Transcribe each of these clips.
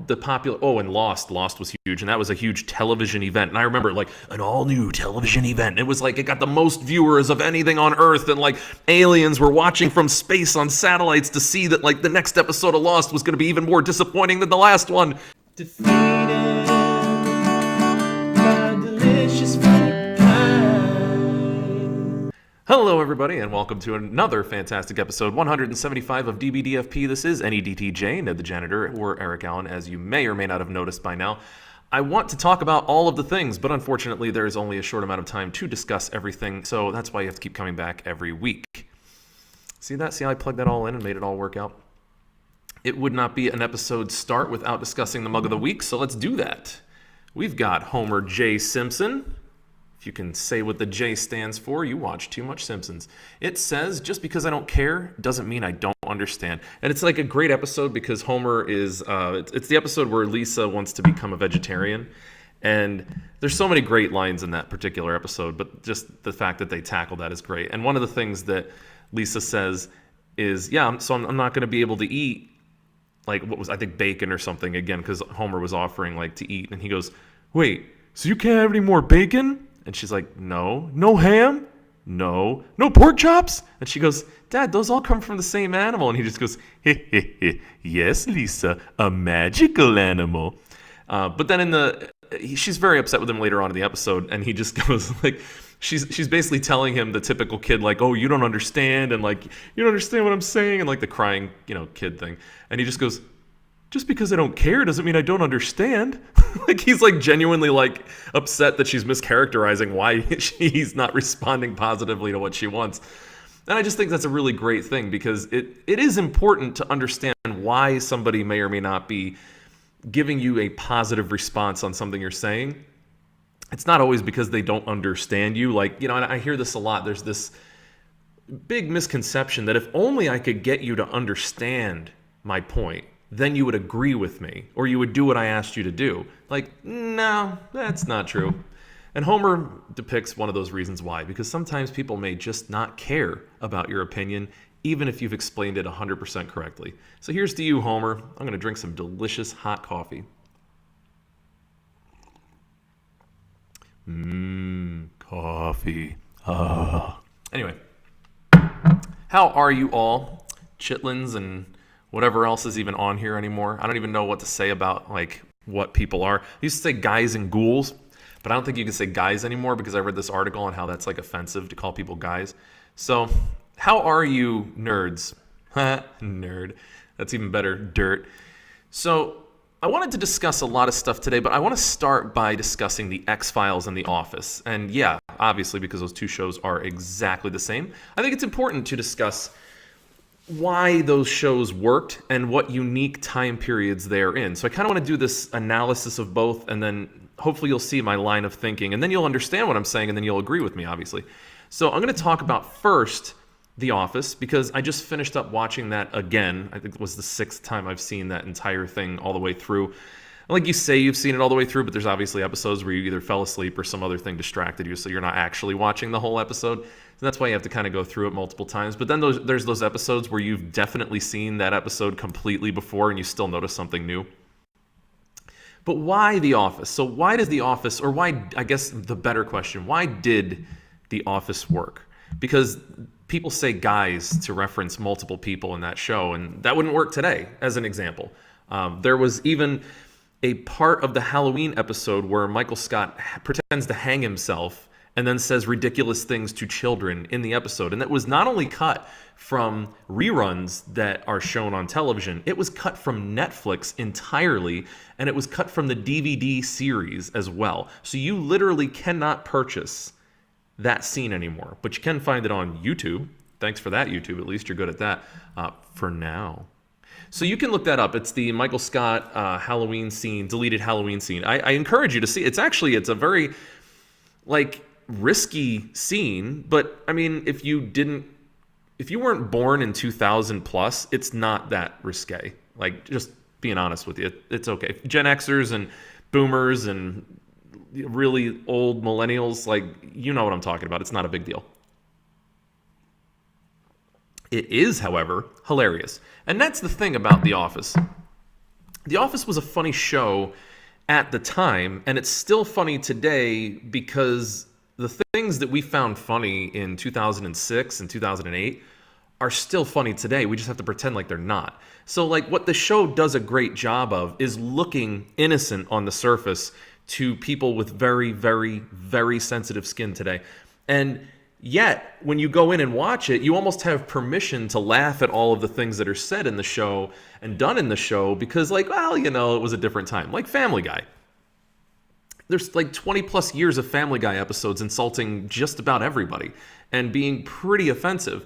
the popular, and Lost was huge, and that was a huge television event. And I remember like an all new television event. It was like it got the most viewers of anything on Earth, and like aliens were watching from space on satellites to see that like the next episode of Lost was going to be even more disappointing than the last one. Defeated by delicious fruit pie. Hello, everybody, and welcome to another fantastic episode 175 of DBDFP. This is NEDTJ, Ned the Janitor, or Eric Allen, as you may or may not have noticed by now. I want to talk about all of the things, but unfortunately, there is only a short amount of time to discuss everything, so that's why you have to keep coming back every week. See that? See how I plugged that all in and made it all work out? It would not be an episode start without discussing the mug of the week, so let's do that. We've got Homer J. Simpson. If you can say what the J stands for, you watch too much Simpsons. It says, just because I don't care doesn't mean I don't understand. And it's like a great episode because Homer is, it's the episode where Lisa wants to become a vegetarian. And there's so many great lines in that particular episode, but just the fact that they tackle that is great. And one of the things that Lisa says is, I'm not going to be able to eat, like, what was, I think, bacon or something, again, because Homer was offering, like, to eat. And he goes, wait, so you can't have any more bacon? And she's like, no ham? No pork chops? And she goes, Dad, those all come from the same animal. And he just goes, yes, Lisa, a magical animal. But then she's very upset with him later on in the episode, and he just goes like, she's basically telling him the typical kid, like, oh, you don't understand, and like, you don't understand what I'm saying, and like the crying, kid thing. And he just goes, just because I don't care doesn't mean I don't understand. Like, he's like genuinely like upset that she's mischaracterizing why he's not responding positively to what she wants. And I just think that's a really great thing, because it is important to understand why somebody may or may not be giving you a positive response on something you're saying. It's not always because they don't understand you. Like, and I hear this a lot. There's this big misconception that if only I could get you to understand my point, then you would agree with me, or you would do what I asked you to do. Like, no, that's not true. And Homer depicts one of those reasons why, because sometimes people may just not care about your opinion, even if you've explained it 100% correctly. So here's to you, Homer. I'm going to drink some delicious hot coffee. Coffee. Anyway, how are you all, chitlins and whatever else is even on here anymore? I don't even know what to say about like what people are. I used to say guys and ghouls, but I don't think you can say guys anymore because I read this article on how that's like offensive to call people guys. So how are you, nerds? Nerd. That's even better, dirt. So I wanted to discuss a lot of stuff today, but I want to start by discussing the X-Files and The Office. And yeah, obviously, because those two shows are exactly the same, I think it's important to discuss why those shows worked and what unique time periods they're in. So I kind of want to do this analysis of both, and then hopefully you'll see my line of thinking, and then you'll understand what I'm saying, and then you'll agree with me, obviously. So I'm going to talk about first The Office, because I just finished up watching that again. I think it was the 6th time I've seen that entire thing all the way through. Like you say you've seen it all the way through, but there's obviously episodes where you either fell asleep or some other thing distracted you, so you're not actually watching the whole episode. So that's why you have to kind of go through it multiple times. But then there's those episodes where you've definitely seen that episode completely before and you still notice something new. But why The Office? So why does The Office, or why, I guess the better question, why did The Office work? Because people say guys to reference multiple people in that show, and that wouldn't work today, as an example. There was even a part of the Halloween episode where Michael Scott pretends to hang himself and then says ridiculous things to children in the episode. And that was not only cut from reruns that are shown on television, it was cut from Netflix entirely, and it was cut from the DVD series as well. So you literally cannot purchase that scene anymore, but you can find it on YouTube. Thanks for that, YouTube. At least you're good at that for now. So you can look that up. It's the Michael Scott Halloween scene, deleted Halloween scene. I encourage you to see. It's a very like risky scene, but I mean, if you weren't born in 2000 plus, it's not that risque. Like, just being honest with you, it's okay. Gen Xers and boomers and really old millennials, like, you know what I'm talking about. It's not a big deal. It is, however, hilarious. And that's the thing about The Office. The Office was a funny show at the time, and it's still funny today because the things that we found funny in 2006 and 2008 are still funny today. We just have to pretend like they're not. So like what the show does a great job of is looking innocent on the surface to people with very, very, very sensitive skin today. And yet, when you go in and watch it, you almost have permission to laugh at all of the things that are said in the show and done in the show because, like, well, you know, it was a different time. Like Family Guy. There's like 20 plus years of Family Guy episodes insulting just about everybody and being pretty offensive.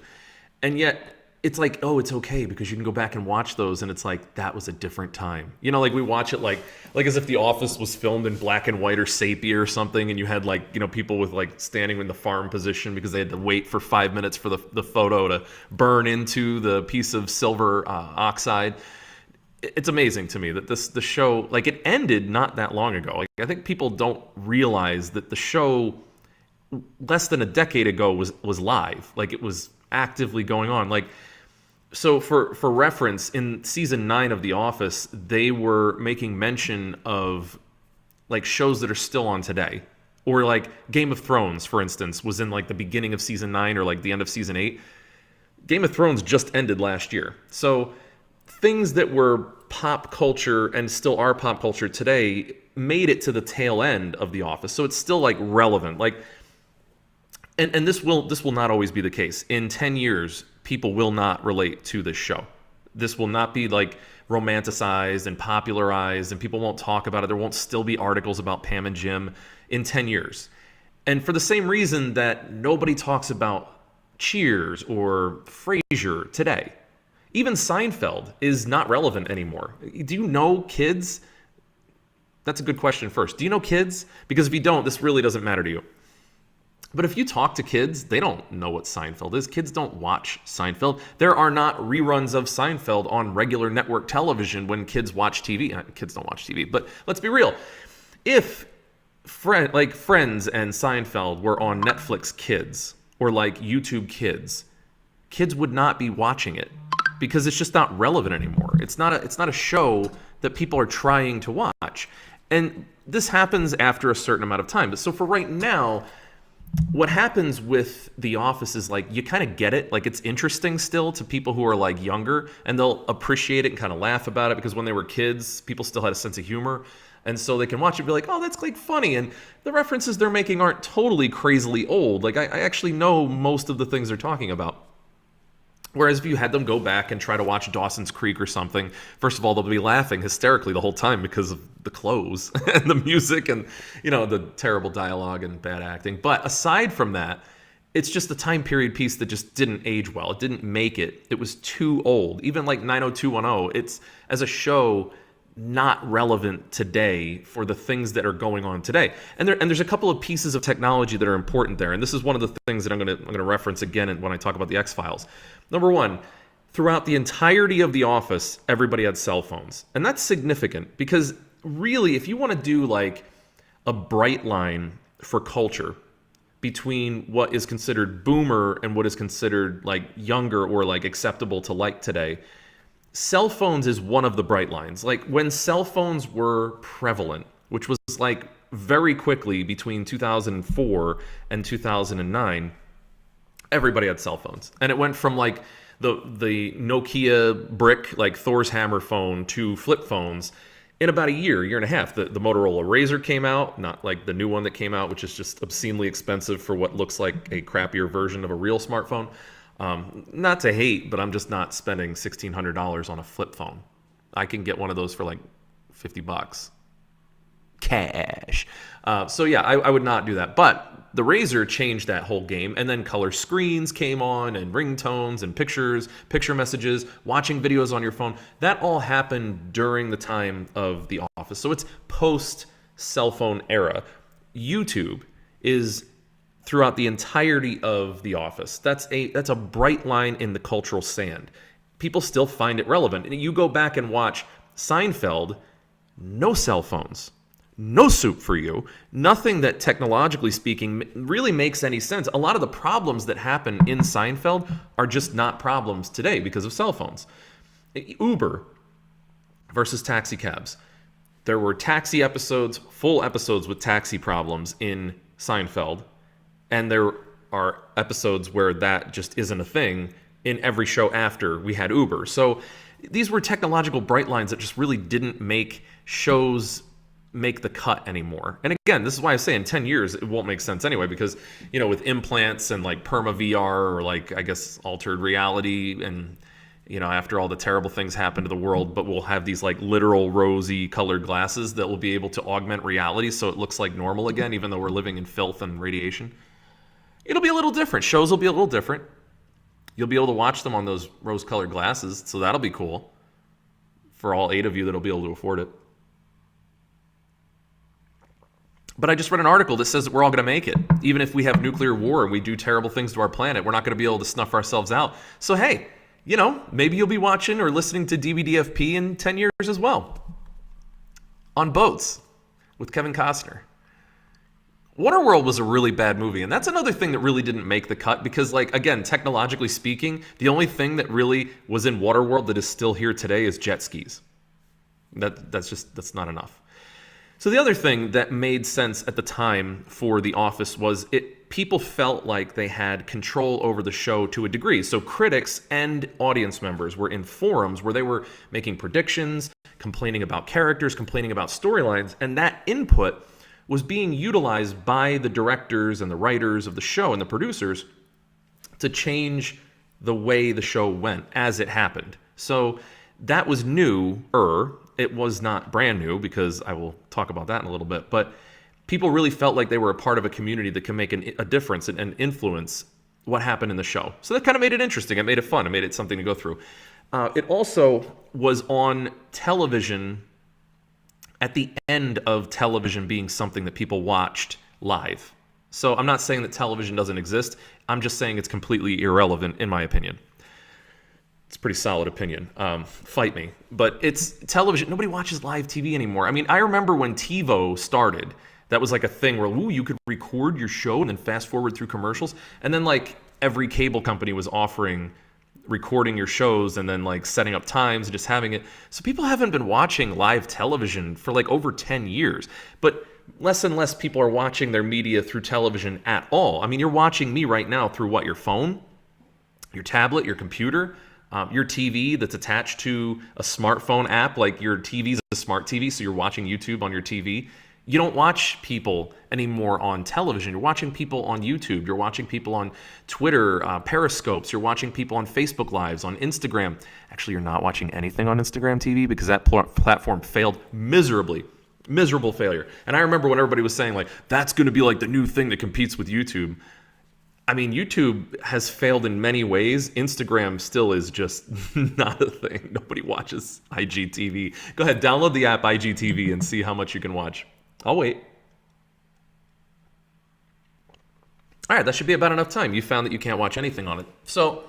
And yet, it's like, oh, it's okay because you can go back and watch those and it's like, that was a different time. You know, like we watch it like as if The Office was filmed in black and white or sepia or something, and you had like, you know, people with like standing in the farm position because they had to wait for 5 minutes for the photo to burn into the piece of silver oxide. It's amazing to me that the show, like it ended not that long ago. Like I think people don't realize that the show less than a decade ago was live. Like it was actively going on. Like, so for reference, in season 9 of The Office, they were making mention of like shows that are still on today. Or like Game of Thrones, for instance, was in like the beginning of season 9 or like the end of season 8. Game of Thrones just ended last year. So things that were pop culture and still are pop culture today made it to the tail end of The Office. So it's still like relevant. Like, and this will not always be the case. In 10 years, people will not relate to this show. This will not be like romanticized and popularized, and people won't talk about it. There won't still be articles about Pam and Jim in 10 years. And for the same reason that nobody talks about Cheers or Frasier today. Even Seinfeld is not relevant anymore. Do you know kids? That's a good question first. Do you know kids? Because if you don't, this really doesn't matter to you. But if you talk to kids, they don't know what Seinfeld is. Kids don't watch Seinfeld. There are not reruns of Seinfeld on regular network television when kids watch TV. Kids don't watch TV, but let's be real. If Friends and Seinfeld were on Netflix Kids or like YouTube Kids, kids would not be watching it because it's just not relevant anymore. It's not a show that people are trying to watch. And this happens after a certain amount of time. But so for right now, what happens with The Office is like you kind of get it. Like it's interesting still to people who are like younger, and they'll appreciate it and kind of laugh about it because when they were kids, people still had a sense of humor. And so they can watch it and be like, oh, that's like funny. And the references they're making aren't totally crazily old. Like I actually know most of the things they're talking about. Whereas if you had them go back and try to watch Dawson's Creek or something, first of all, they'll be laughing hysterically the whole time because of the clothes and the music and, you know, the terrible dialogue and bad acting. But aside from that, it's just a time period piece that just didn't age well. It didn't make it. It was too old. Even like 90210, it's, as a show, not relevant today for the things that are going on today. And there's a couple of pieces of technology that are important there. And this is one of the things that I'm going to reference again when I talk about the X-Files. Number one, throughout the entirety of The Office, everybody had cell phones. And that's significant because really, if you want to do like a bright line for culture between what is considered boomer and what is considered like younger or like acceptable to like today, cell phones is one of the bright lines. Like when cell phones were prevalent, which was like very quickly between 2004 and 2009, everybody had cell phones. And it went from like the Nokia brick, like Thor's hammer phone to flip phones in about a year and a half. The Motorola Razr came out, not like the new one that came out, which is just obscenely expensive for what looks like a crappier version of a real smartphone. Not to hate, but I'm just not spending $1,600 on a flip phone. I can get one of those for like $50 cash. So yeah, I would not do that. But the Razr changed that whole game, and then color screens came on, and ringtones, and pictures, picture messages, watching videos on your phone. That all happened during the time of The Office. So it's post-cell phone era. YouTube is throughout the entirety of The Office. That's a bright line in the cultural sand. People still find it relevant. And you go back and watch Seinfeld, no cell phones, no soup for you, nothing that technologically speaking really makes any sense. A lot of the problems that happen in Seinfeld are just not problems today because of cell phones. Uber, versus taxi cabs. There were taxi episodes, full episodes with taxi problems in Seinfeld, and there are episodes where that just isn't a thing in every show after we had Uber. So these were technological bright lines that just really didn't make shows make the cut anymore. And again, this is why I say in 10 years it won't make sense anyway, because with implants and like perma VR, or like I guess altered reality, and after all the terrible things happen to the world, but we'll have these like literal rosy colored glasses that will be able to augment reality so it looks like normal again, even though we're living in filth and radiation. It'll be a little different. Shows will be a little different. You'll be able to watch them on those rose-colored glasses, so that'll be cool for all 8 of you that'll be able to afford it. But I just read an article that says that we're all going to make it. Even if we have nuclear war and we do terrible things to our planet, we're not going to be able to snuff ourselves out. So hey, maybe you'll be watching or listening to DBDFP in 10 years as well. On boats with Kevin Costner. Waterworld was a really bad movie, and that's another thing that really didn't make the cut because, again, technologically speaking, the only thing that really was in Waterworld that is still here today is jet skis. That's not enough. So the other thing that made sense at the time for The Office was people felt like they had control over the show to a degree. So critics and audience members were in forums where they were making predictions, complaining about characters, complaining about storylines, and that input was being utilized by the directors and the writers of the show and the producers to change the way the show went as it happened. So that was newer. It was not brand new, because I will talk about that in a little bit, but people really felt like they were a part of a community that can make a difference and influence what happened in the show. So that kind of made it interesting. It made it fun. It made it something to go through. It also was on television at the end of television being something that people watched live. So I'm not saying that television doesn't exist. I'm just saying it's completely irrelevant, in my opinion. It's a pretty solid opinion. Fight me. But it's television. Nobody watches live TV anymore. I mean, I remember when TiVo started, that was like a thing where, you could record your show and then fast forward through commercials. And then every cable company was offering recording your shows and then setting up times and just having it. So people haven't been watching live television for over 10 years. But less and less people are watching their media through television at all. I mean, you're watching me right now through what? Your phone, your tablet, your computer, your TV that's attached to a smartphone app. Like your TV's a smart TV, so you're watching YouTube on your TV. You don't watch people anymore on television. You're watching people on YouTube. You're watching people on Twitter, Periscopes. You're watching people on Facebook Lives, on Instagram. Actually, you're not watching anything on Instagram TV because that platform failed miserably. Miserable failure. And I remember when everybody was saying, that's going to be the new thing that competes with YouTube. I mean, YouTube has failed in many ways. Instagram still is just not a thing. Nobody watches IGTV. Go ahead, download the app IGTV and see how much you can watch. I'll wait. All right, that should be about enough time. You found that you can't watch anything on it. So,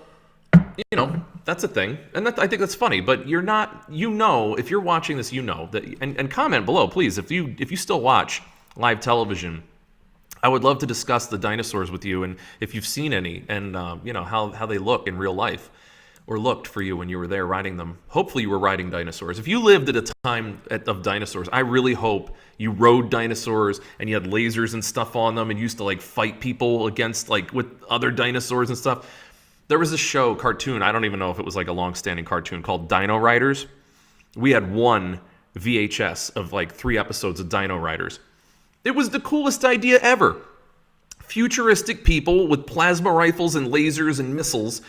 that's a thing. And I think that's funny, but you're not, if you're watching this, that, and comment below, please. If you still watch live television, I would love to discuss the dinosaurs with you, and if you've seen any, and how they look in real life, or looked for you when you were there riding them. Hopefully you were riding dinosaurs. If you lived at a time of dinosaurs, I really hope you rode dinosaurs and you had lasers and stuff on them and used to fight people against with other dinosaurs and stuff. There was a cartoon, I don't even know if it was a long-standing cartoon, called Dino Riders. We had one VHS of 3 episodes of Dino Riders. It was the coolest idea ever. Futuristic people with plasma rifles and lasers and missiles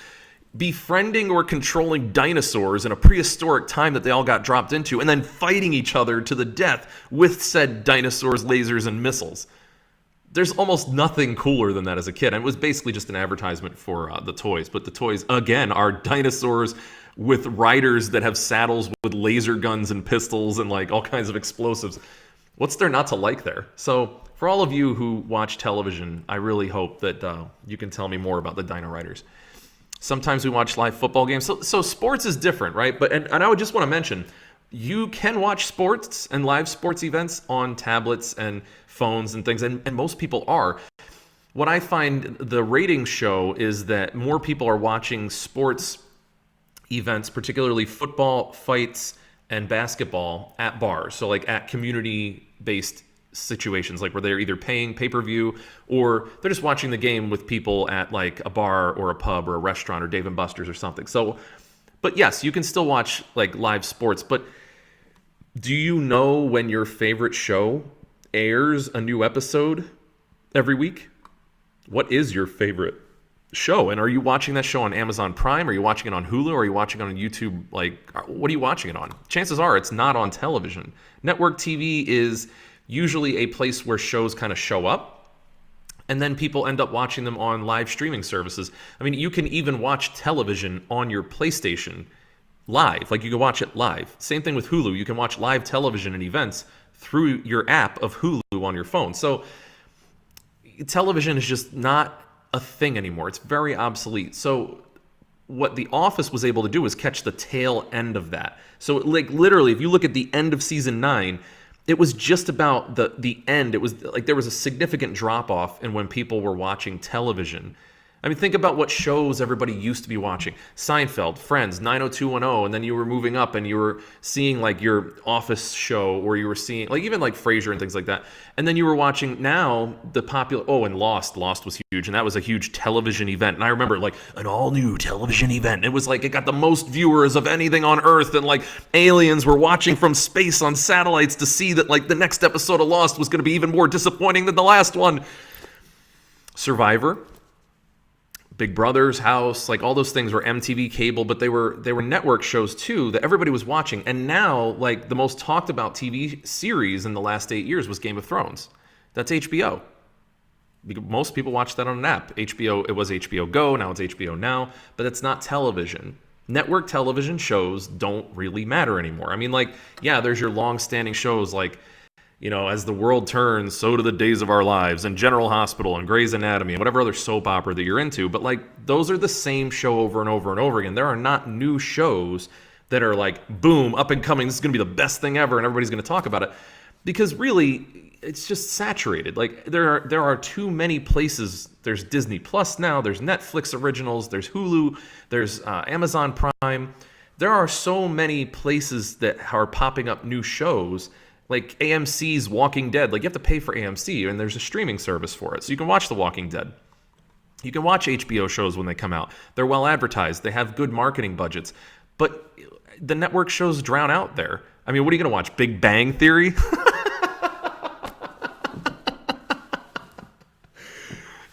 befriending or controlling dinosaurs in a prehistoric time that they all got dropped into, and then fighting each other to the death with said dinosaurs, lasers, and missiles. There's almost nothing cooler than that as a kid. And it was basically just an advertisement for the toys. But the toys, again, are dinosaurs with riders that have saddles with laser guns and pistols and all kinds of explosives. What's there not to like there? So for all of you who watch television, I really hope that you can tell me more about the Dino Riders. Sometimes we watch live football games. So sports is different, right? But and I would just want to mention, you can watch sports and live sports events on tablets and phones and things, and most people are. What I find the ratings show is that more people are watching sports events, particularly football fights, and basketball at bars. So like at community-based situations, like where they're either paying pay-per-view or they're just watching the game with people at like a bar or a pub or a restaurant or Dave and Buster's or something. So, but yes, you can still watch like live sports. But do you know when your favorite show airs a new episode every week? What is your favorite show? And are you watching that show on Amazon Prime? Are you watching it on Hulu? Or are you watching it on YouTube? Like, what are you watching it on? Chances are it's not on television. Network TV is usually a place where shows kind of show up, and then people end up watching them on live streaming services. I mean, you can even watch television on your PlayStation live. Like, you can watch it live. Same thing with Hulu. You can watch live television and events through your app of Hulu on your phone. So television is just not a thing anymore. It's very obsolete. So what The Office was able to do is catch the tail end of that. So like literally, if you look at the end of season 9, it was just about the end. It was like there was a significant drop off in when people were watching television. I mean, think about what shows everybody used to be watching. Seinfeld, Friends, 90210, and then you were moving up and you were seeing like your Office show, or you were seeing like even like Frasier and things like that. And then you were watching now the popular, and Lost. Lost was huge, and that was a huge television event. And I remember like an all new television event. It was like it got the most viewers of anything on Earth, and like aliens were watching from space on satellites to see that like the next episode of Lost was going to be even more disappointing than the last one. Survivor, Big Brother's House, like all those things were MTV cable, but they were network shows too that everybody was watching. And now, like the most talked about TV series in the last 8 years was Game of Thrones. That's HBO. Most people watch that on an app. HBO, it was HBO Go, now it's HBO Now, but it's not television. Network television shows don't really matter anymore. I mean, like, yeah, there's your long-standing shows like, you know, As the World Turns, So Do the Days of Our Lives, and General Hospital, and Grey's Anatomy, and whatever other soap opera that you're into. But, like, those are the same show over and over and over again. There are not new shows that are like, boom, up and coming, this is going to be the best thing ever, and everybody's going to talk about it. Because, really, it's just saturated. Like, there are too many places. There's Disney Plus now, there's Netflix originals, there's Hulu, there's Amazon Prime. There are so many places that are popping up new shows. Like AMC's Walking Dead, like you have to pay for AMC, and there's a streaming service for it. So you can watch The Walking Dead. You can watch HBO shows when they come out. They're well advertised. They have good marketing budgets. But the network shows drown out there. I mean, what are you going to watch? Big Bang Theory?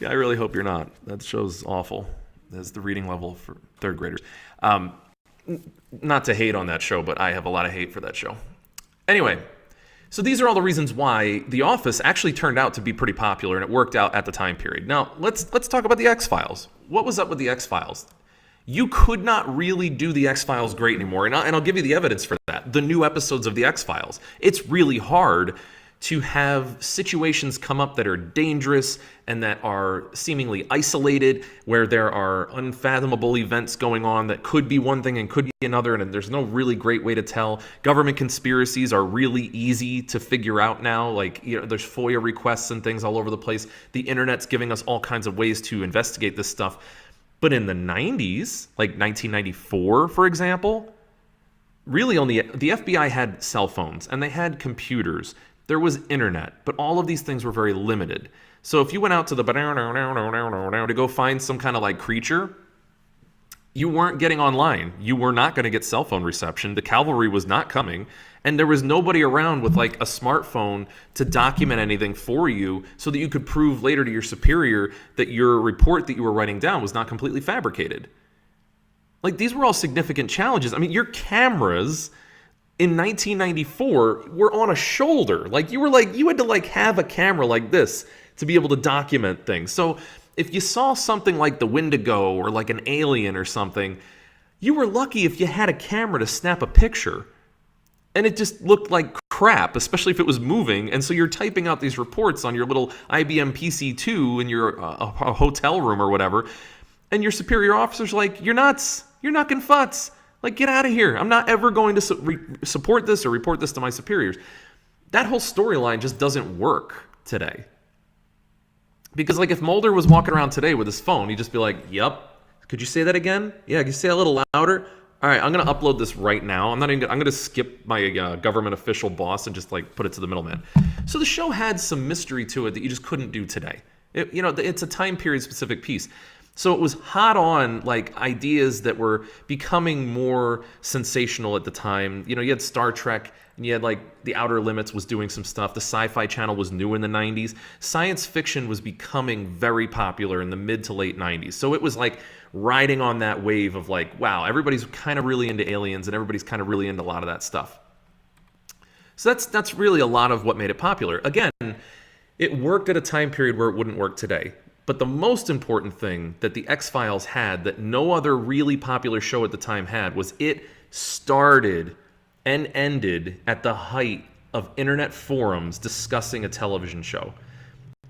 Yeah, I really hope you're not. That show's awful. That's the reading level for third graders. Not to hate on that show, but I have a lot of hate for that show. Anyway, so these are all the reasons why The Office actually turned out to be pretty popular, and it worked out at the time period. Now, let's talk about The X-Files. What was up with The X-Files? You could not really do The X-Files great anymore, and I'll give you the evidence for that. The new episodes of The X-Files. It's really hard to have situations come up that are dangerous and that are seemingly isolated, where there are unfathomable events going on that could be one thing and could be another, and there's no really great way to tell. Government conspiracies are really easy to figure out now. Like, you know, there's FOIA requests and things all over the place. The internet's giving us all kinds of ways to investigate this stuff. But in the 90s, like 1994, for example, really only the FBI had cell phones and they had computers. There was internet, but all of these things were very limited. So if you went out to the to go find some kind of like creature, you weren't getting online. You were not going to get cell phone reception. The cavalry was not coming, and there was nobody around with like a smartphone to document anything for you so that you could prove later to your superior that your report that you were writing down was not completely fabricated. Like, these were all significant challenges. I mean, your cameras in 1994 were on a shoulder. Like, you had to like have a camera like this to be able to document things. So if you saw something like the Wendigo or like an alien or something, you were lucky if you had a camera to snap a picture. And it just looked like crap, especially if it was moving. And so you're typing out these reports on your little IBM PC2 in your a hotel room or whatever. And your superior officer's like, "You're nuts. You're knocking futz. Like, get out of here. I'm not ever going to support this or report this to my superiors." That whole storyline just doesn't work today. Because, like, if Mulder was walking around today with his phone, he'd just be like, "Yep. Could you say that again? Yeah, could you say it a little louder? All right, I'm going to upload this right now. I'm going to skip my government official boss and just like put it to the middleman. So the show had some mystery to it that you just couldn't do today. It's a time period specific piece. So it was hot on like ideas that were becoming more sensational at the time. You had Star Trek, and you had like The Outer Limits was doing some stuff. The Sci-Fi Channel was new in the 90s. Science fiction was becoming very popular in the mid to late 90s. So it was like riding on that wave of like, wow, everybody's kind of really into aliens and everybody's kind of really into a lot of that stuff. So that's really a lot of what made it popular. Again, it worked at a time period where it wouldn't work today. But the most important thing that the X-Files had that no other really popular show at the time had was it started and ended at the height of internet forums discussing a television show.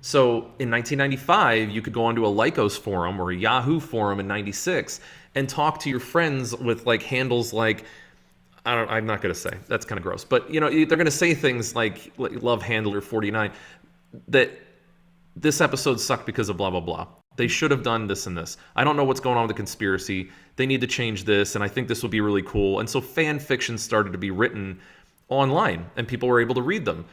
So in 1995, you could go onto a Lycos forum or a Yahoo forum in 96 and talk to your friends with like handles like, I'm not going to say, that's kind of gross, but they're going to say things like Love Handler 49 that this episode sucked because of blah, blah, blah. They should have done this and this. I don't know what's going on with the conspiracy. They need to change this, and I think this will be really cool. And so fan fiction started to be written online, and people were able to read them,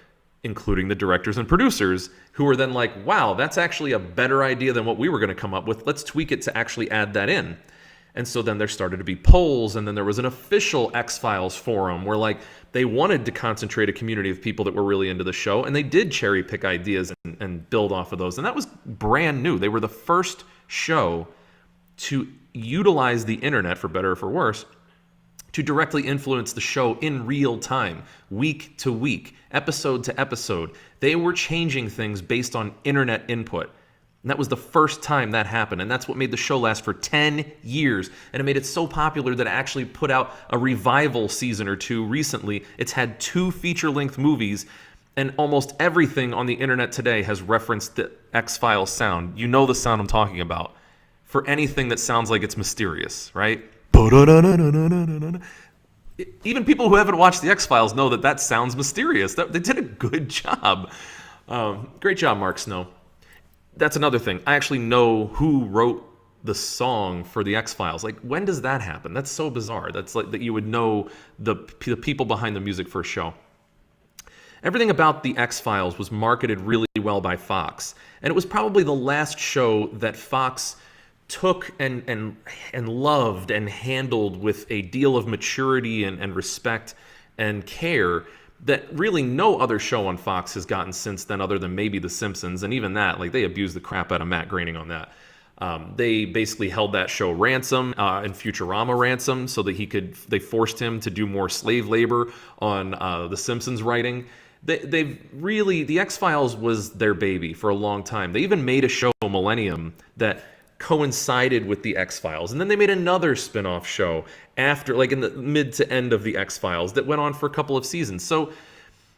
including the directors and producers, who were then like, wow, that's actually a better idea than what we were going to come up with. Let's tweak it to actually add that in. And so then there started to be polls, and then there was an official X-Files forum where like they wanted to concentrate a community of people that were really into the show, and they did cherry pick ideas and build off of those. And that was brand new. They were the first show to utilize the internet, for better or for worse, to directly influence the show in real time, week to week, episode to episode. They were changing things based on internet input. And that was the first time that happened. And that's what made the show last for 10 years. And it made it so popular that it actually put out a revival season or two recently. It's had 2 feature-length movies. And almost everything on the internet today has referenced the X-Files sound. You know the sound I'm talking about. For anything that sounds like it's mysterious, right? Even people who haven't watched the X-Files know that sounds mysterious. They did a good job. Great job, Mark Snow. That's another thing. I actually know who wrote the song for the X-Files. Like, when does that happen? That's so bizarre. That's like that you would know the people behind the music for a show. Everything about the X-Files was marketed really well by Fox. And it was probably the last show that Fox took and loved and handled with a deal of maturity and respect and care that really no other show on Fox has gotten since then, other than maybe The Simpsons. And even that, like, they abused the crap out of Matt Groening on that. They basically held that show ransom and Futurama ransom so that they forced him to do more slave labor on The Simpsons writing. The X-Files was their baby for a long time. They even made a show, Millennium, that coincided with the X-Files. And then they made another spin-off show after, like in the mid to end of the X-Files, that went on for a couple of seasons. So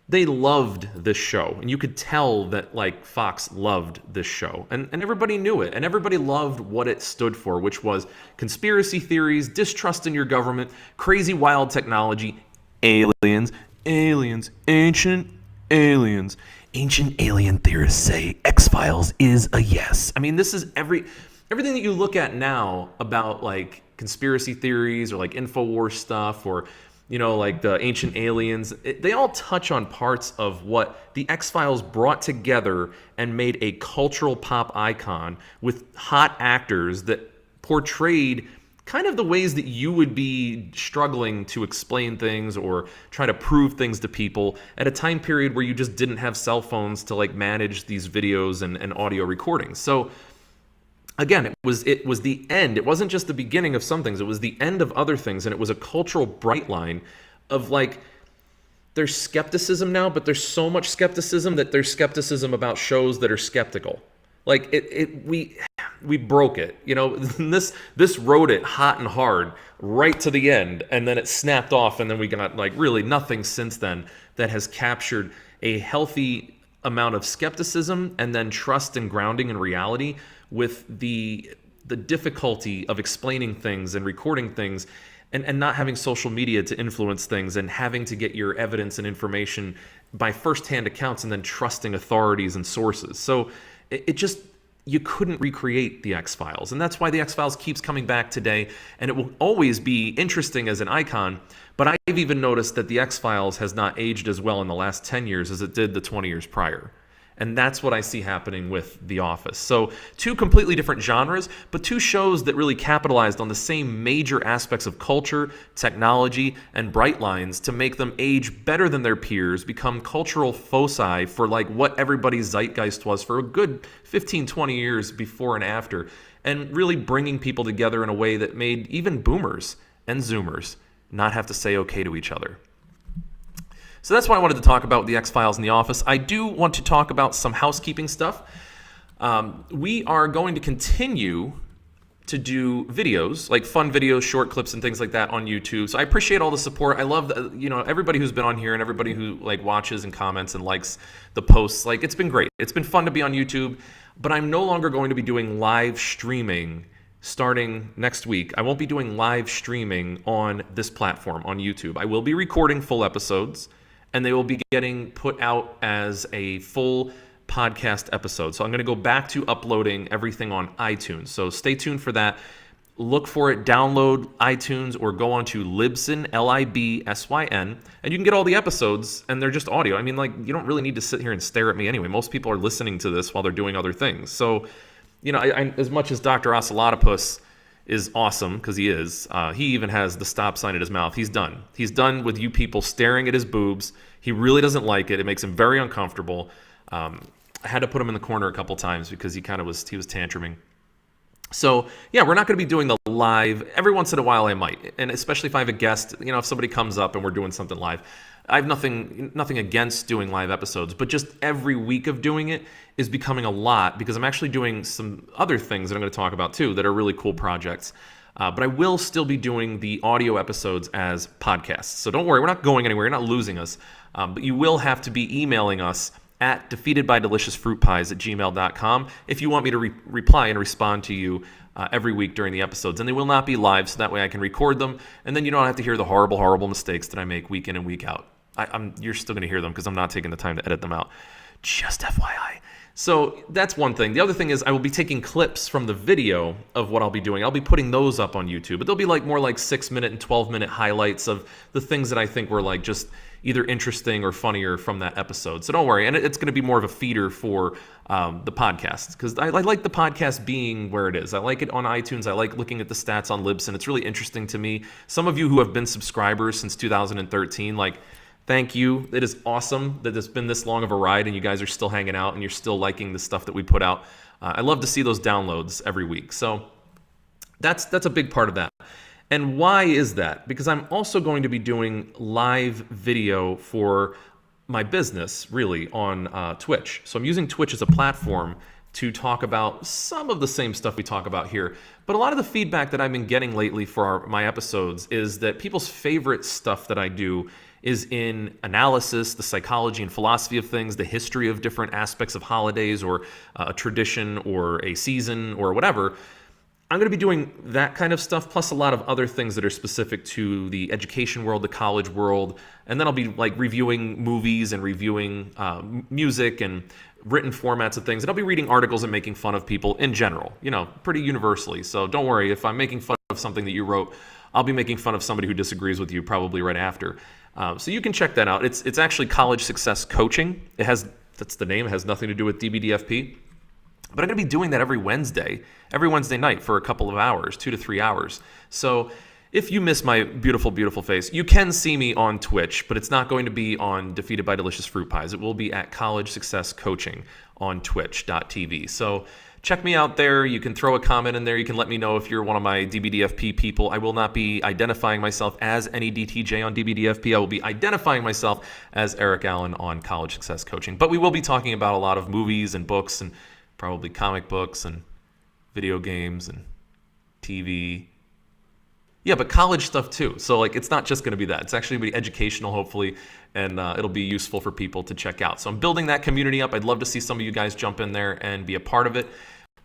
they loved this show. And you could tell that like Fox loved this show. And everybody knew it. And everybody loved what it stood for, which was conspiracy theories, distrust in your government, crazy wild technology, aliens, ancient aliens. Ancient alien theorists say X-Files is a yes. I mean, this is everything that you look at now about like conspiracy theories or like InfoWars stuff or, like the ancient aliens, they all touch on parts of what the X-Files brought together and made a cultural pop icon with hot actors that portrayed kind of the ways that you would be struggling to explain things or try to prove things to people at a time period where you just didn't have cell phones to like manage these videos and audio recordings. So again, it was the end. It wasn't just the beginning of some things. It was the end of other things. And it was a cultural bright line of like, there's skepticism now, but there's so much skepticism that there's skepticism about shows that are skeptical. Like we broke it, this rode it hot and hard right to the end, and then it snapped off, and then we got like really nothing since then that has captured a healthy amount of skepticism and then trust and grounding in reality with the difficulty of explaining things and recording things and not having social media to influence things and having to get your evidence and information by firsthand accounts and then trusting authorities and sources. So it just you couldn't recreate the X-Files. And that's why the X-Files keeps coming back today, and it will always be interesting as an icon. But I've even noticed that the X-Files has not aged as well in the last 10 years as it did the 20 years prior. And that's what I see happening with The Office. So two completely different genres, but two shows that really capitalized on the same major aspects of culture, technology, and bright lines to make them age better than their peers, become cultural foci for like what everybody's zeitgeist was for a good 15, 20 years before and after, and really bringing people together in a way that made even boomers and zoomers not have to say okay to each other. So that's why I wanted to talk about the X-Files and The Office. I do want to talk about some housekeeping stuff. We are going to continue to do videos, like fun videos, short clips, and things like that on YouTube. So I appreciate all the support. I love, everybody who's been on here and everybody who like watches and comments and likes the posts. Like, it's been great. It's been fun to be on YouTube, but I'm no longer going to be doing live streaming starting next week. I won't be doing live streaming on this platform, on YouTube. I will be recording full episodes, and they will be getting put out as a full podcast episode. So I'm going to go back to uploading everything on iTunes. So stay tuned for that. Look for it, download iTunes, or go on to Libsyn, Libsyn, and you can get all the episodes, and they're just audio. I mean, like, you don't really need to sit here and stare at me anyway. Most people are listening to this while they're doing other things. So, I as much as Dr. Ocelotopus is awesome, because he is. He even has the stop sign at his mouth. He's done. He's done with you people staring at his boobs. He really doesn't like it. It makes him very uncomfortable. I had to put him in the corner a couple times because he was tantruming. So, yeah, we're not going to be doing the live. Every once in a while I might, and especially if I have a guest, if somebody comes up and we're doing something live. I have nothing against doing live episodes, but just every week of doing it is becoming a lot because I'm actually doing some other things that I'm going to talk about too that are really cool projects. But I will still be doing the audio episodes as podcasts. So don't worry, we're not going anywhere. You're not losing us. But you will have to be emailing us at defeatedbydeliciousfruitpies@gmail.com if you want me to reply and respond to you every week during the episodes. And they will not be live, so that way I can record them, and then you don't have to hear the horrible, horrible mistakes that I make week in and week out. You're still going to hear them because I'm not taking the time to edit them out. Just FYI. So that's one thing. The other thing is I will be taking clips from the video of what I'll be doing. I'll be putting those up on YouTube, but they'll be more like 6-minute and 12-minute highlights of the things that I think were like just either interesting or funnier from that episode. So don't worry. And it's going to be more of a feeder for the podcast, because I like the podcast being where it is. I like it on iTunes. I like looking at the stats on Libsyn. It's really interesting to me. Some of you who have been subscribers since 2013, thank you. It is awesome that it's been this long of a ride and you guys are still hanging out and you're still liking the stuff that we put out. I love to see those downloads every week. So that's a big part of that. And why is that? Because I'm also going to be doing live video for my business, really, on Twitch. So I'm using Twitch as a platform to talk about some of the same stuff we talk about here. But a lot of the feedback that I've been getting lately for my episodes is that people's favorite stuff that I do is in analysis, the psychology and philosophy of things, the history of different aspects of holidays or a tradition or a season or whatever. I'm going to be doing that kind of stuff, plus a lot of other things that are specific to the education world, the college world. And then I'll be reviewing movies and reviewing music and written formats of things. And I'll be reading articles and making fun of people in general, pretty universally. So don't worry, if I'm making fun of something that you wrote, I'll be making fun of somebody who disagrees with you probably right after. So you can check that out. It's actually College Success Coaching. That's the name. It has nothing to do with DBDFP. But I'm going to be doing that every Wednesday night for a couple of hours, 2 to 3 hours. So if you miss my beautiful, beautiful face, you can see me on Twitch, but it's not going to be on Defeated by Delicious Fruit Pies. It will be at College Success Coaching on twitch.tv. So check me out there. You can throw a comment in there. You can let me know if you're one of my DBDFP people. I will not be identifying myself as any DTJ on DBDFP. I will be identifying myself as Eric Allen on College Success Coaching. But we will be talking about a lot of movies and books and probably comic books and video games and TV. Yeah, but college stuff too. So it's not just going to be that. It's actually going to be educational, hopefully, and it'll be useful for people to check out. So I'm building that community up. I'd love to see some of you guys jump in there and be a part of it.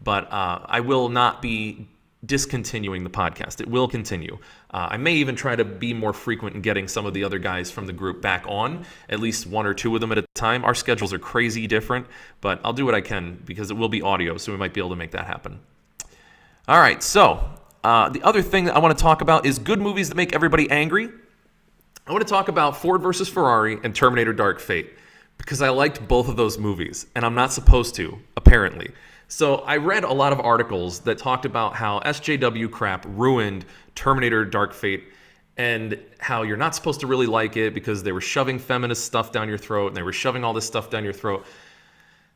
But I will not be discontinuing the podcast. It will continue. I may even try to be more frequent in getting some of the other guys from the group back on, at least one or two of them at a time. Our schedules are crazy different, but I'll do what I can because it will be audio, so we might be able to make that happen. All right, so the other thing that I want to talk about is good movies that make everybody angry. I want to talk about Ford versus Ferrari and Terminator Dark Fate because I liked both of those movies, and I'm not supposed to, apparently. So I read a lot of articles that talked about how SJW crap ruined Terminator Dark Fate and how you're not supposed to really like it because they were shoving feminist stuff down your throat and they were shoving all this stuff down your throat.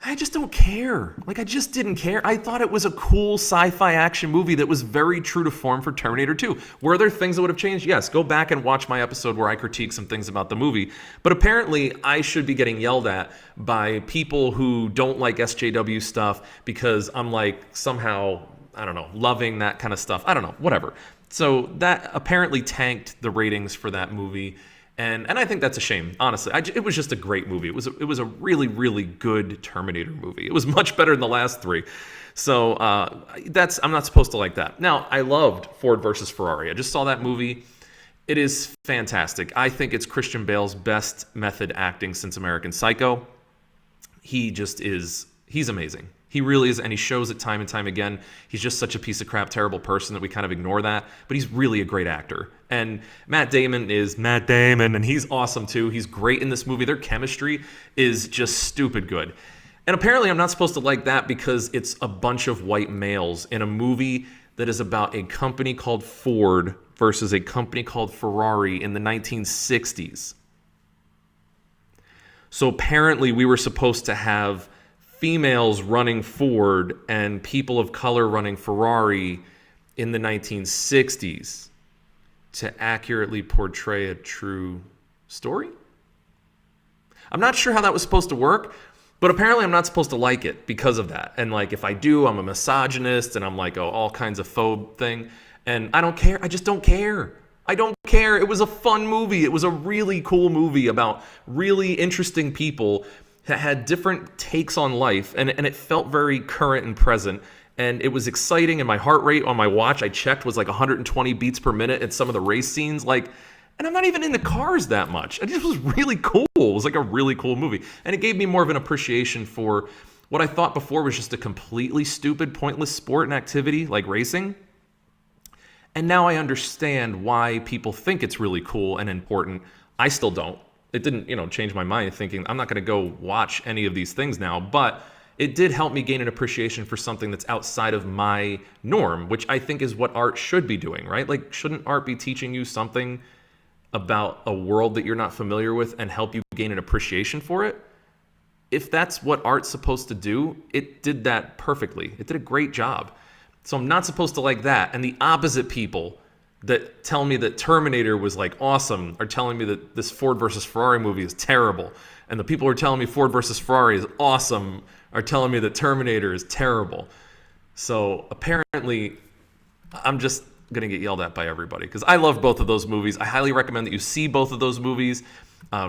I just don't care. I just didn't care. I thought it was a cool sci-fi action movie that was very true to form for Terminator 2. Were there things that would have changed? Yes. Go back and watch my episode where I critique some things about the movie. But apparently, I should be getting yelled at by people who don't like SJW stuff because I'm somehow, I don't know, loving that kind of stuff. I don't know, whatever. So that apparently tanked the ratings for that movie. And I think that's a shame, honestly. It was just a great movie. It was a really, really good Terminator movie. It was much better than the last three. So I'm not supposed to like that. Now, I loved Ford versus Ferrari. I just saw that movie. It is fantastic. I think it's Christian Bale's best method acting since American Psycho. He's amazing. He really is, and he shows it time and time again. He's just such a piece of crap, terrible person that we kind of ignore that, but he's really a great actor. And Matt Damon is Matt Damon, and he's awesome too. He's great in this movie. Their chemistry is just stupid good. And apparently I'm not supposed to like that because it's a bunch of white males in a movie that is about a company called Ford versus a company called Ferrari in the 1960s. So apparently we were supposed to have females running Ford and people of color running Ferrari in the 1960s to accurately portray a true story. I'm not sure how that was supposed to work, but apparently I'm not supposed to like it because of that. And if I do, I'm a misogynist and I'm all kinds of phobe thing. And I don't care. I just don't care. I don't care. It was a fun movie. It was a really cool movie about really interesting people that had different takes on life, and it felt very current and present, and it was exciting, and my heart rate on my watch, I checked, was 120 beats per minute at some of the race scenes, and I'm not even into cars that much. It just was really cool. It was a really cool movie, and it gave me more of an appreciation for what I thought before was just a completely stupid, pointless sport and activity like racing. And now I understand why people think it's really cool and important. I still don't. It didn't, change my mind thinking I'm not going to go watch any of these things now, but it did help me gain an appreciation for something that's outside of my norm, which I think is what art should be doing, right? Shouldn't art be teaching you something about a world that you're not familiar with and help you gain an appreciation for it? If that's what art's supposed to do, it did that perfectly. It did a great job. So I'm not supposed to like that. And the opposite people that tell me that Terminator was awesome are telling me that this Ford versus Ferrari movie is terrible. And the people who are telling me Ford versus Ferrari is awesome are telling me that Terminator is terrible. So apparently I'm just going to get yelled at by everybody because I love both of those movies. I highly recommend that you see both of those movies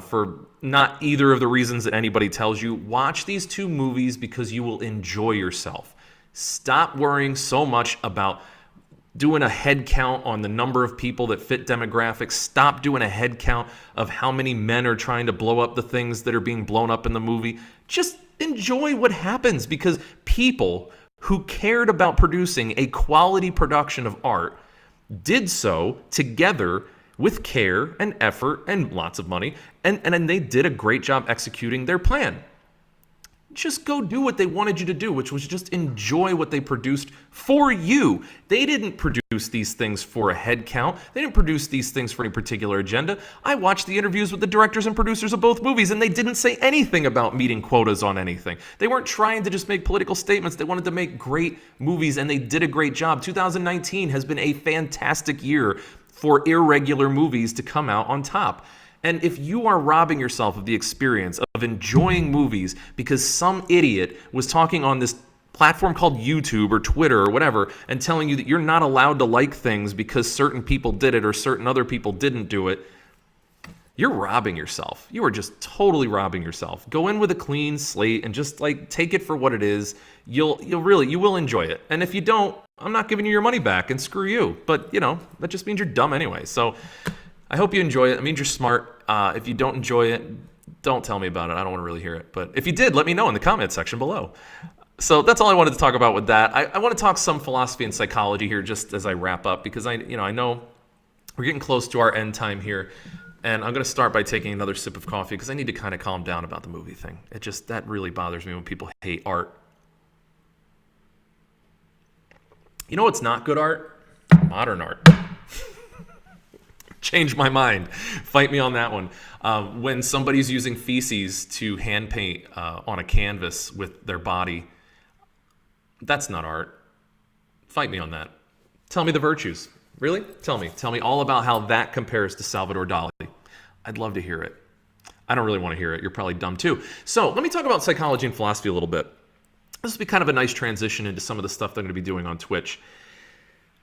for not either of the reasons that anybody tells you. Watch these two movies because you will enjoy yourself. Stop worrying so much about doing a head count on the number of people that fit demographics. Stop doing a head count of how many men are trying to blow up the things that are being blown up in the movie. Just enjoy what happens because people who cared about producing a quality production of art did so together with care and effort and lots of money, and they did a great job executing their plan. Just go do what they wanted you to do, which was just enjoy what they produced for you. They didn't produce these things for a head count. They didn't produce these things for any particular agenda. I watched the interviews with the directors and producers of both movies, and they didn't say anything about meeting quotas on anything. They weren't trying to just make political statements. They wanted to make great movies, and they did a great job. 2019 has been a fantastic year for irregular movies to come out on top. And if you are robbing yourself of the experience of enjoying movies because some idiot was talking on this platform called YouTube or Twitter or whatever and telling you that you're not allowed to like things because certain people did it or certain other people didn't do it, you're robbing yourself. You are just totally robbing yourself. Go in with a clean slate and just take it for what it is. You will enjoy it. And if you don't, I'm not giving you your money back, and screw you. But, that just means you're dumb anyway. So I hope you enjoy it. It means you're smart. If you don't enjoy it, don't tell me about it. I don't want to really hear it. But if you did, let me know in the comment section below. So that's all I wanted to talk about with that. I want to talk some philosophy and psychology here just as I wrap up, because I know we're getting close to our end time here. And I'm going to start by taking another sip of coffee because I need to kind of calm down about the movie thing. That really bothers me when people hate art. You know what's not good art? Modern art. Change my mind. Fight me on that one. When somebody's using feces to hand paint on a canvas with their body, that's not art. Fight me on that. Tell me the virtues. Really? Tell me all about how that compares to Salvador Dali. I'd love to hear it. I don't really want to hear it. You're probably dumb too. So let me talk about psychology and philosophy a little bit. This will be kind of a nice transition into some of the stuff that I'm going to be doing on Twitch.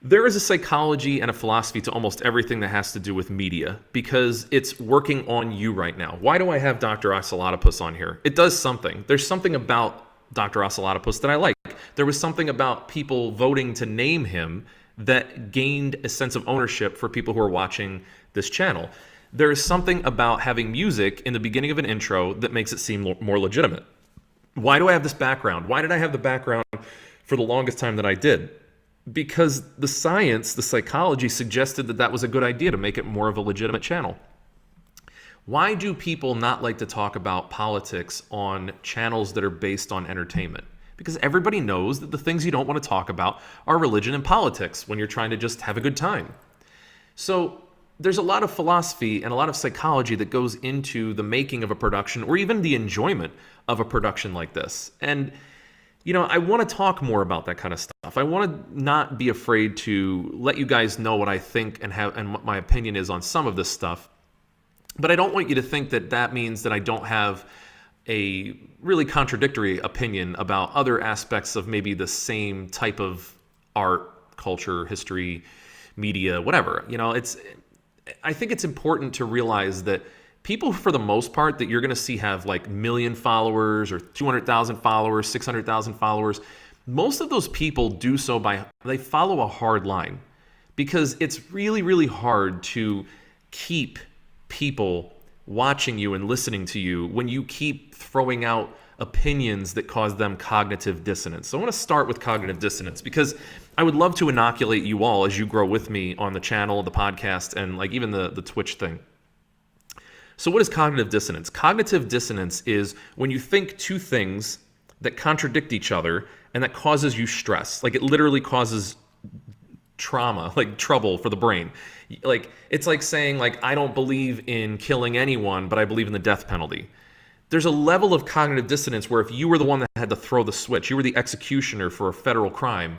There is a psychology and a philosophy to almost everything that has to do with media because it's working on you right now. Why do I have Dr. Oxalotopus on here? It does something. There's something about Dr. Oxalotopus that I like. There was something about people voting to name him that gained a sense of ownership for people who are watching this channel. There is something about having music in the beginning of an intro that makes it seem more legitimate. Why do I have this background? Why did I have the background for the longest time that I did? Because the science, the psychology suggested that was a good idea to make it more of a legitimate channel. Why do people not like to talk about politics on channels that are based on entertainment? Because everybody knows that the things you don't want to talk about are religion and politics when you're trying to just have a good time. So there's a lot of philosophy and a lot of psychology that goes into the making of a production or even the enjoyment of a production like this. And, I want to talk more about that kind of stuff. I want to not be afraid to let you guys know what I think and what my opinion is on some of this stuff. But I don't want you to think that means that I don't have a really contradictory opinion about other aspects of maybe the same type of art, culture, history, media, whatever. I think it's important to realize that people, for the most part, that you're going to see have like 1 million followers or 200,000 followers, 600,000 followers, most of those people do so they follow a hard line because it's really, really hard to keep people watching you and listening to you when you keep throwing out opinions that cause them cognitive dissonance. So I want to start with cognitive dissonance because I would love to inoculate you all as you grow with me on the channel, the podcast, and like even the Twitch thing. So what is cognitive dissonance? Cognitive dissonance is when you think two things that contradict each other and that causes you stress. Like it literally causes trauma, like trouble for the brain. Like it's like saying like I don't believe in killing anyone, but I believe in the death penalty. There's a level of cognitive dissonance where if you were the one that had to throw the switch, you were the executioner for a federal crime,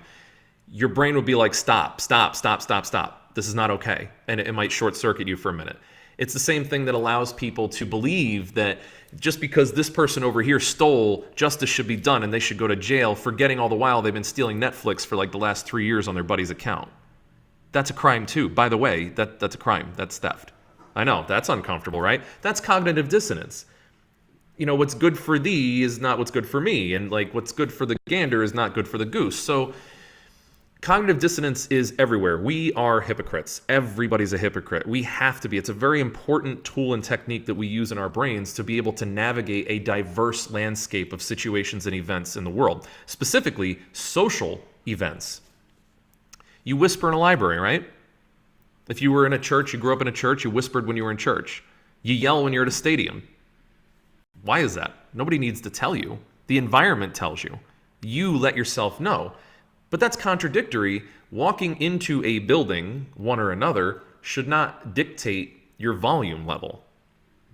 your brain would be like, stop. This is not okay. And it might short circuit you for a minute. It's the same thing that allows people to believe that just because this person over here stole, justice should be done and they should go to jail, forgetting all the while they've been stealing Netflix for like the last 3 years on their buddy's account. That's a crime too. By the way, that's a crime. That's theft. I know, that's uncomfortable, right? That's cognitive dissonance. What's good for thee is not what's good for me. And like what's good for the gander is not good for the goose. So cognitive dissonance is everywhere. We are hypocrites. Everybody's a hypocrite. We have to be. It's a very important tool and technique that we use in our brains to be able to navigate a diverse landscape of situations and events in the world, specifically social events. You whisper in a library, right? If you were in a church, you grew up in a church, you whispered when you were in church. You yell when you're at a stadium. Why is that? Nobody needs to tell you. The environment tells you. You let yourself know. But that's contradictory. Walking into a building, one or another, should not dictate your volume level.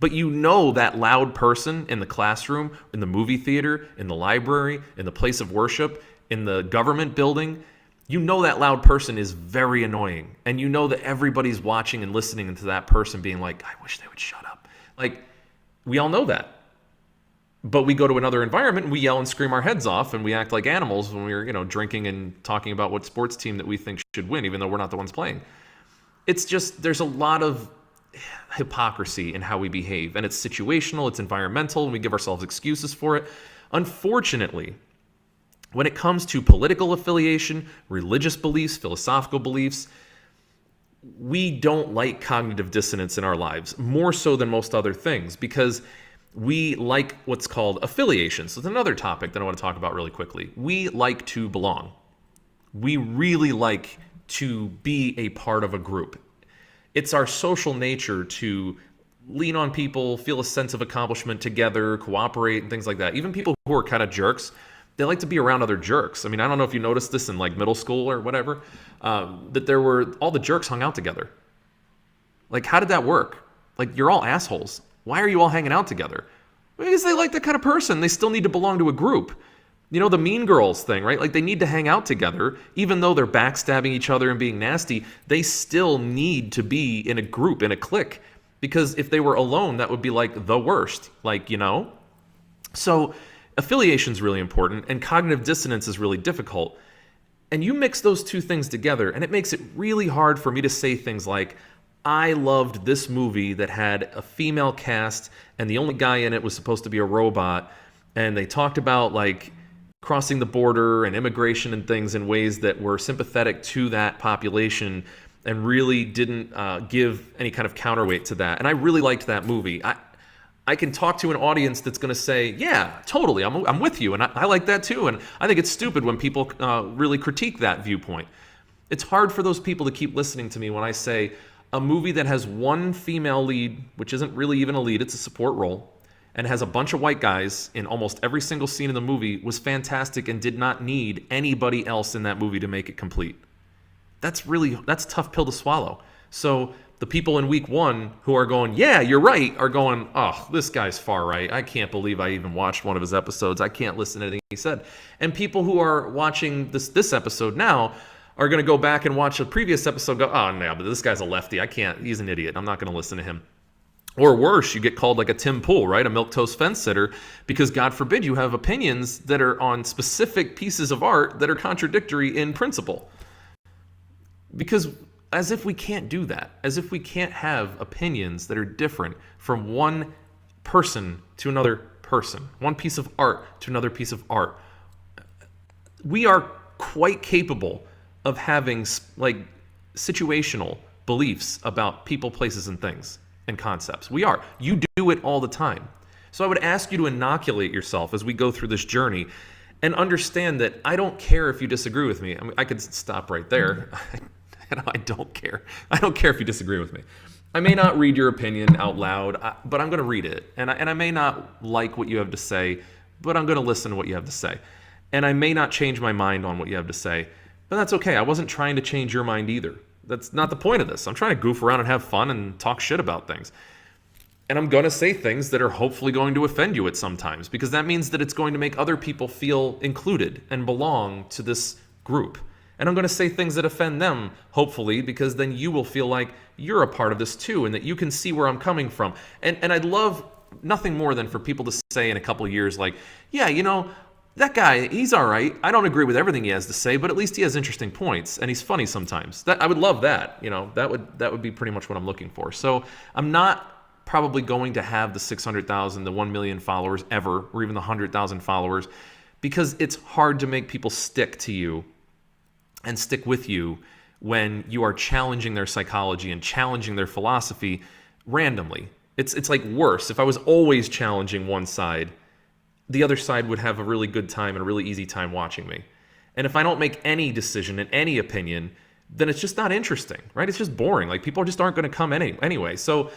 But that loud person in the classroom, in the movie theater, in the library, in the place of worship, in the government building, that loud person is very annoying. And that everybody's watching and listening to that person being like, I wish they would shut up. Like, we all know that. But we go to another environment and we yell and scream our heads off and we act like animals when we're, drinking and talking about what sports team that we think should win, even though we're not the ones playing. It's just, there's a lot of hypocrisy in how we behave. And it's situational, it's environmental, and we give ourselves excuses for it. Unfortunately, When it comes to political affiliation, religious beliefs, philosophical beliefs, we don't like cognitive dissonance in our lives, more so than most other things, because we like what's called affiliation. So it's another topic that I want to talk about really quickly. We like to belong. We really like to be a part of a group. It's our social nature to lean on people, feel a sense of accomplishment together, cooperate, and things like that. Even people who are kind of jerks, they like to be around other jerks. I mean, I don't know if you noticed this in like middle school or whatever, that there were all the jerks hung out together. Like, how did that work? Like, you're all assholes. Why are you all hanging out together? Because they like that kind of person. They still need to belong to a group. You know, the Mean Girls thing, right? Like, they need to hang out together. Even though they're backstabbing each other and being nasty, they still need to be in a group, in a clique. Because if they were alone, that would be like the worst. Like, you know? So affiliation is really important, and cognitive dissonance is really difficult. And you mix those two things together, and it makes it really hard for me to say things like, I loved this movie that had a female cast, and the only guy in it was supposed to be a robot, and they talked about, like, crossing the border and immigration and things in ways that were sympathetic to that population and really didn't give any kind of counterweight to that. And I really liked that movie. I can talk to an audience that's going to say, yeah, totally, I'm with you, and I like that too. And I think it's stupid when people really critique that viewpoint. It's hard for those people to keep listening to me when I say a movie that has one female lead, which isn't really even a lead, it's a support role, and has a bunch of white guys in almost every single scene in the movie was fantastic and did not need anybody else in that movie to make it complete. That's a tough pill to swallow. So the people in week one who are going, yeah, you're right, are going, oh, this guy's far right. I can't believe I even watched one of his episodes. I can't listen to anything he said. And people who are watching this episode now are going to go back and watch a previous episode and go, oh, no, but this guy's a lefty. He's an idiot. I'm not going to listen to him. Or worse, you get called like a Tim Pool, right? A milquetoast fence sitter, because God forbid you have opinions that are on specific pieces of art that are contradictory in principle. Because as if we can't do that, as if we can't have opinions that are different from one person to another person, one piece of art to another piece of art. We are quite capable of having like situational beliefs about people, places, and things and concepts. We are. You do it all the time. So I would ask you to inoculate yourself as we go through this journey and understand that I don't care if you disagree with me. I mean, I could stop right there. I don't care. I don't care if you disagree with me. I may not read your opinion out loud, but I'm going to read it. And I may not like what you have to say, but I'm going to listen to what you have to say. And I may not change my mind on what you have to say, but that's okay. I wasn't trying to change your mind either. That's not the point of this. I'm trying to goof around and have fun and talk shit about things. And I'm going to say things that are hopefully going to offend you at some times, because that means that it's going to make other people feel included and belong to this group. And I'm going to say things that offend them, hopefully, because then you will feel like you're a part of this too, and that you can see where I'm coming from. And I'd love nothing more than for people to say in a couple of years, like, yeah, you know, that guy, he's all right. I don't agree with everything he has to say, but at least he has interesting points, and he's funny sometimes. I would love that. You know, that would be pretty much what I'm looking for. So I'm not probably going to have the 600,000, the 1 million followers ever, or even the 100,000 followers, because it's hard to make people stick to you and stick with you when you are challenging their psychology and challenging their philosophy randomly. It's like worse. If I was always challenging one side, the other side would have a really good time and a really easy time watching me. And if I don't make any decision and any opinion, then it's just not interesting, right? It's just boring. Like, people just aren't going to come anyway. So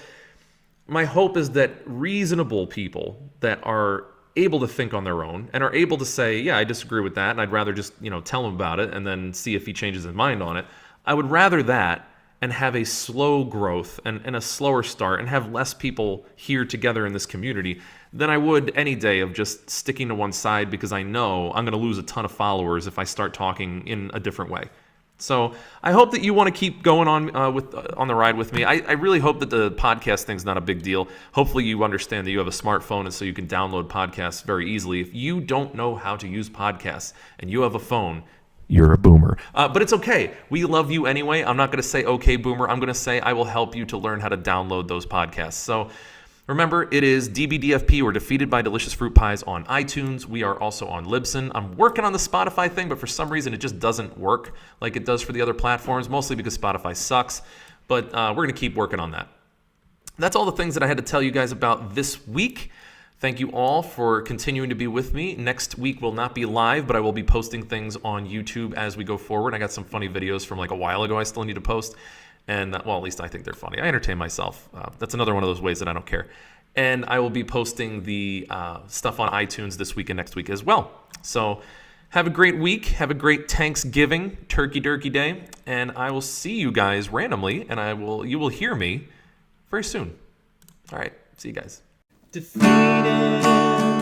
my hope is that reasonable people that are able to think on their own and are able to say, yeah, I disagree with that, and I'd rather just, tell him about it and then see if he changes his mind on it. I would rather that and have a slow growth and a slower start and have less people here together in this community than I would any day of just sticking to one side, because I know I'm going to lose a ton of followers if I start talking in a different way. So I hope that you want to keep going on the ride with me. I really hope that the podcast thing's not a big deal. Hopefully you understand that you have a smartphone, and so you can download podcasts very easily. If you don't know how to use podcasts and you have a phone, you're a boomer. But it's okay. We love you anyway. I'm not going to say, okay, boomer. I'm going to say I will help you to learn how to download those podcasts. So Remember, it is DBDFP or Defeated by Delicious Fruit Pies on iTunes. We are also on Libsyn. I'm working on the Spotify thing, but for some reason it just doesn't work like it does for the other platforms, mostly because Spotify sucks. But we're going to keep working on that. That's all the things that I had to tell you guys about this week. Thank you all for continuing to be with me. Next week will not be live, but I will be posting things on YouTube as we go forward. I got some funny videos from like a while ago I still need to post. And, well, at least I think they're funny. I entertain myself. That's another one of those ways that I don't care. And I will be posting the stuff on iTunes this week and next week as well. So have a great week. Have a great Thanksgiving, Turkey Durkey Day. And I will see you guys randomly, and you will hear me very soon. All right. See you guys. Defeated